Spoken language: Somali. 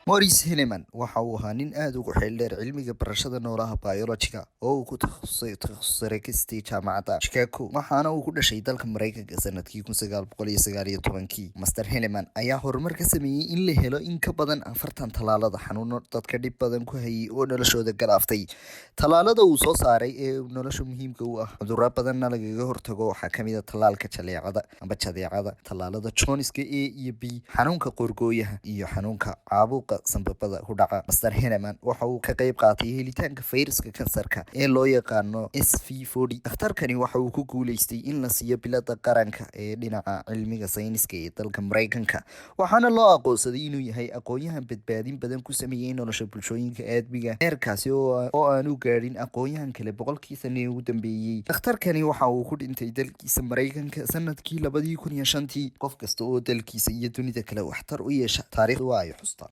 Maurice Hilleman waxa uu ahaa nin aad ugu xeel dheer cilmiga barashada noolaha biologiga oo uu ku takhasusay kistii jaamacadda Chicago waxaana uu ku dhashay dalka Mareykanka sanadkii 1919. Master Hilleman ayaa horumar ka sameeyay in la helo in ka badan 40 tallaalada xanuuno dadka dhib badan ku hayay oo noloshooda galaaftay. Tallaalada uu soo saaray ee nolosha muhiimka u ah cudurro badanna lagaga hortago waxaa ka mid ah tallaalka jadeecada, tallaalada Johnska A iyo B, xanuunka qoorgooyaha iyo xanuunka caabuqa sanbabada ku dhaca. Master Hilleman waxa uu ka qayb qaatay helitaanka fayraska kansarka ee loo yaqaano SV40. Dhakhtarkani waxa uu ku guuleystay in la siiyo biladda qaranka ee dhinaca cilmiga sayniska ee dalka Mareykanka, waxaana loo aqoonsaday inuu yahay aqoonyahan badbaadin badan ku sameeyay nolosha bulshooyinka aadmiga heerkaasi oo aanu gaadhin aqoonyahan kale boqolkii sano ee ugu dambeeyay. Dhakhtarkani waxa uu ku dhintay dalkiisa Mareykanka sanadkii 2005. Qof kasta oo dalkiisa iyo dunida kale waxtar u yeesha taariikhdu waa ay xustaa.